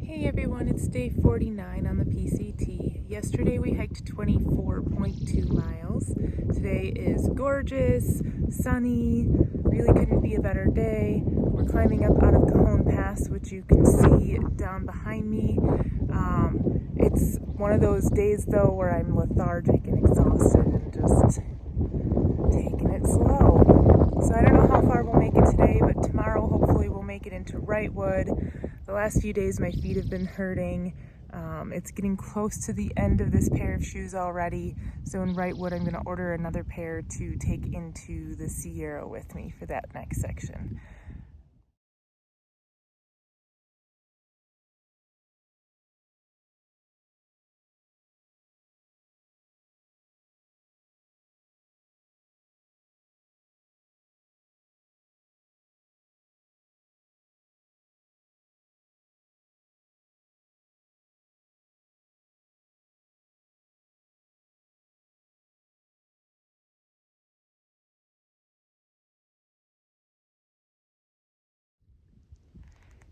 Hey everyone, it's day 49 on the PCT. Yesterday we hiked 24.2 miles. Today is gorgeous, sunny, really couldn't be a better day. We're climbing up out of Cajon Pass, which you can see down behind me. It's one of those days though where I'm lethargic and exhausted and just taking it slow. So I don't know how far we'll make it today, but tomorrow hopefully we'll make it into Wrightwood. The last few days my feet have been hurting. It's getting close to the end of this pair of shoes already. So in Wrightwood I'm going to order another pair to take into the Sierra with me for that next section.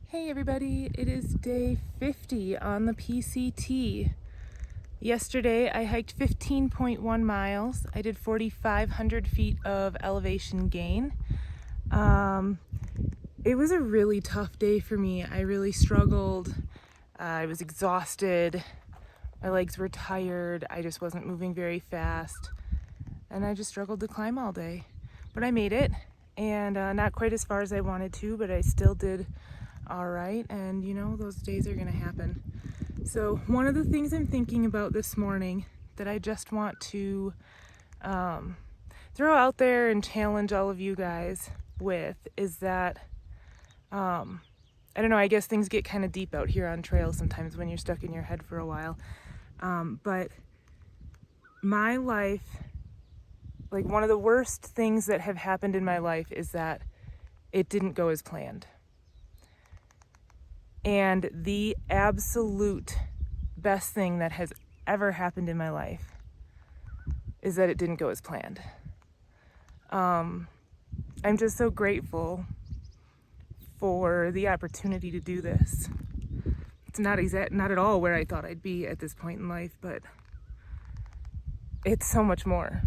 Hey everybody, it is day 50 on the PCT. Yesterday I hiked 15.1 miles. I did 4,500 feet of elevation gain. It was a really tough day for me. I really struggled. I was exhausted. My legs were tired. I just wasn't moving very fast. And I just struggled to climb all day. But I made it, and not quite as far as I wanted to, but I still did all right. And you know, those days are gonna happen. So one of the things I'm thinking about this morning that I just want to throw out there and challenge all of you guys with is that, I don't know, I guess things get kind of deep out here on trail sometimes when you're stuck in your head for a while. But my life, like one of the worst things that have happened in my life is that it didn't go as planned. And the absolute best thing that has ever happened in my life is that it didn't go as planned. I'm just so grateful for the opportunity to do this. It's not at all where I thought I'd be at this point in life, but it's so much more.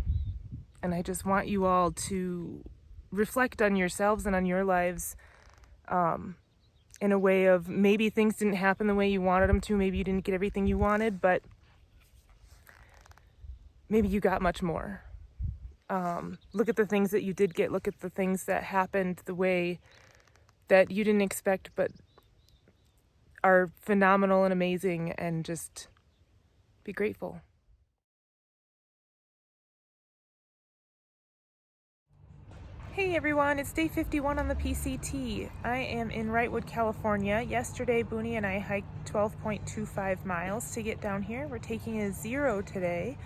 And I just want you all to reflect on yourselves and on your lives, in a way of maybe things didn't happen the way you wanted them to, maybe you didn't get everything you wanted, but maybe you got much more. Look at the things that you did get, look at the things that happened the way that you didn't expect, but are phenomenal and amazing, and just be grateful. Hey everyone, it's day 51 on the PCT. I am in Wrightwood, California. Yesterday, Booney and I hiked 12.25 miles to get down here. We're taking a 0 today.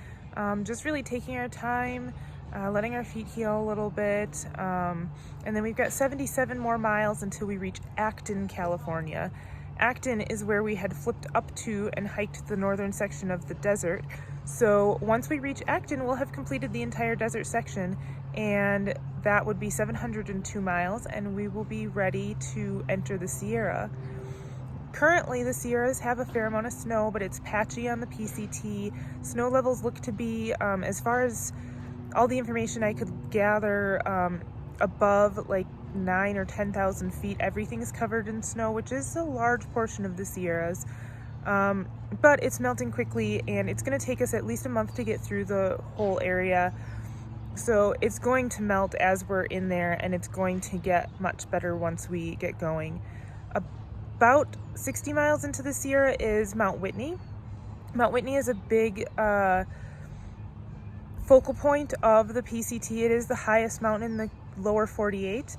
Just really taking our time, letting our feet heal a little bit. And then we've got 77 more miles until we reach Acton, California. Acton is where we had flipped up to and hiked the northern section of the desert. So once we reach Acton, we'll have completed the entire desert section, and that would be 702 miles, and we will be ready to enter the Sierra. Currently, the Sierras have a fair amount of snow, but it's patchy on the PCT. Snow levels look to be, as far as all the information I could gather, above like 9,000 or 10,000 feet. Everything is covered in snow, which is a large portion of the Sierras. But it's melting quickly, and it's going to take us at least a month to get through the whole area. So it's going to melt as we're in there, and it's going to get much better once we get going. About 60 miles into the Sierra is Mount Whitney. Mount Whitney is a big focal point of the PCT. It is the highest mountain in the lower 48.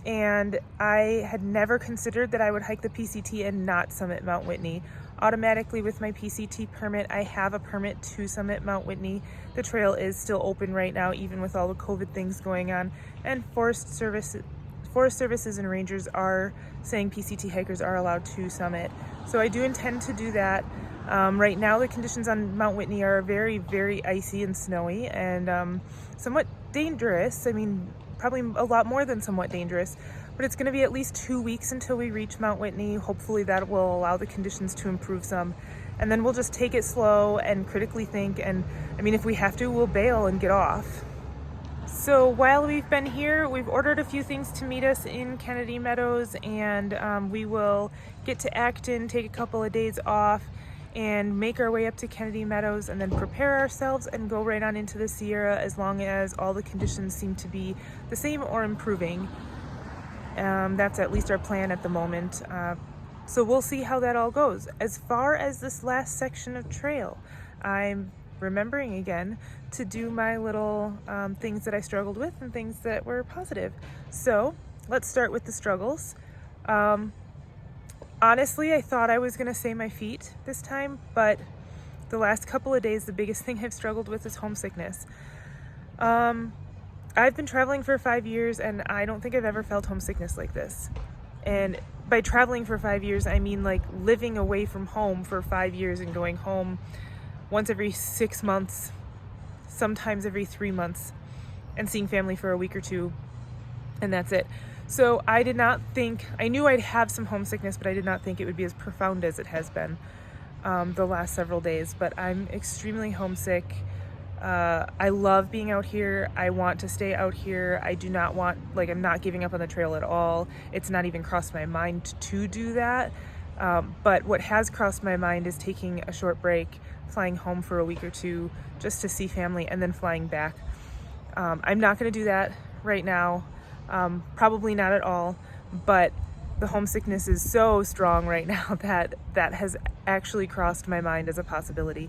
And I had never considered that I would hike the PCT and not summit Mount Whitney. Automatically with my PCT permit, I have a permit to summit Mount Whitney. The trail is still open right now, even with all the COVID things going on. And Forest Services and rangers are saying PCT hikers are allowed to summit. So I do intend to do that. Right now the conditions on Mount Whitney are very, very icy and snowy, and somewhat dangerous. I mean, probably a lot more than somewhat dangerous, but it's going to be at least 2 weeks until we reach Mount Whitney. Hopefully that will allow the conditions to improve some, and then we'll just take it slow and critically think, and I mean, if we have to, we'll bail and get off. So while we've been here, we've ordered a few things to meet us in Kennedy Meadows, and we will get to Acton, take a couple of days off, and make our way up to Kennedy Meadows, and then prepare ourselves and go right on into the Sierra as long as all the conditions seem to be the same or improving. That's at least our plan at the moment. So we'll see how that all goes. As far as this last section of trail, I'm remembering again to do my little things that I struggled with and things that were positive. So let's start with the struggles. Honestly, I thought I was gonna say my feet this time, but the last couple of days, the biggest thing I've struggled with is homesickness. I've been traveling for 5 years, and I don't think I've ever felt homesickness like this. And by traveling for 5 years, I mean like living away from home for 5 years and going home once every 6 months, sometimes every 3 months, and seeing family for a week or two, and that's it. So I did not think, I knew I'd have some homesickness, but I did not think it would be as profound as it has been the last several days. But I'm extremely homesick. I love being out here. I want to stay out here. I do not want, like, I'm not giving up on the trail at all. It's not even crossed my mind to do that. But what has crossed my mind is taking a short break, flying home for a week or two just to see family, and then flying back. I'm not going to do that right now. Probably not at all, but the homesickness is so strong right now that that has actually crossed my mind as a possibility.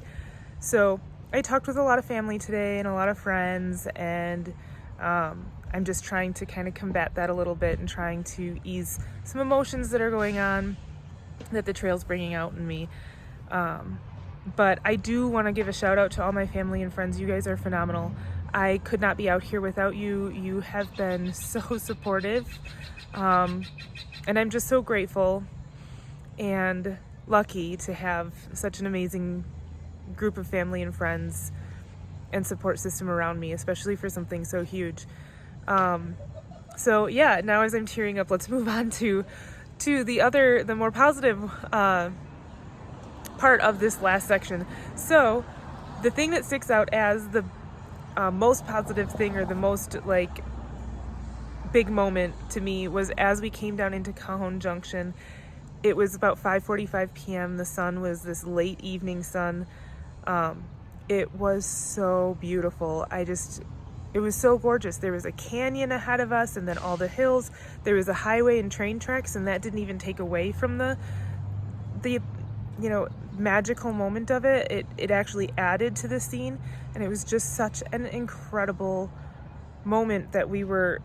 So I talked with a lot of family today and a lot of friends, and I'm just trying to kind of combat that a little bit and trying to ease some emotions that are going on that the trail's bringing out in me. But I do want to give a shout out to all my family and friends. You guys are phenomenal. I could not be out here without you. You have been so supportive, and I'm just so grateful and lucky to have such an amazing group of family and friends and support system around me, especially for something so huge. So yeah, now as I'm tearing up, let's move on to the more positive part of this last section. So the thing that sticks out as the most positive thing, or the most like big moment to me, was as we came down into Cajon Junction. It was about 5:45 p.m. The sun was this late evening sun. It was so beautiful. It was so gorgeous. There was a canyon ahead of us, and then all the hills. There was a highway and train tracks, and that didn't even take away from the magical moment of it. It actually added to the scene, and it was just such an incredible moment that we were,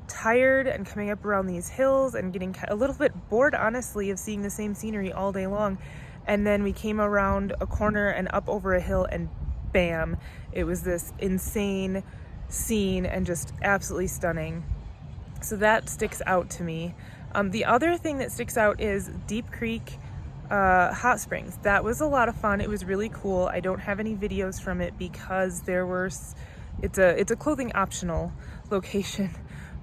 tired and coming up around these hills and getting a little bit bored, honestly, of seeing the same scenery all day long. And then we came around a corner and up over a hill, and bam, it was this insane scene and just absolutely stunning. So that sticks out to me. The other thing that sticks out is Deep Creek Hot Springs. That was a lot of fun. It was really cool. I don't have any videos from it because it's a clothing optional location,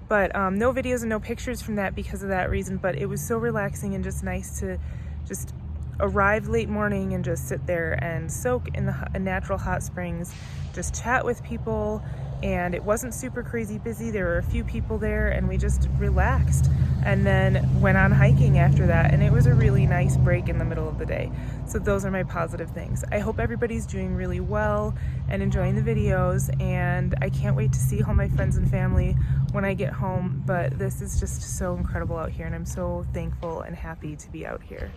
but no videos and no pictures from that because of that reason. But it was so relaxing and just nice to just arrive late morning and just sit there and soak in the natural hot springs, just chat with people. And it wasn't super crazy busy. There were a few people there, and we just relaxed and then went on hiking after that. And it was a really nice break in the middle of the day. So those are my positive things. I hope everybody's doing really well and enjoying the videos. And I can't wait to see all my friends and family when I get home. But this is just so incredible out here, and I'm so thankful and happy to be out here.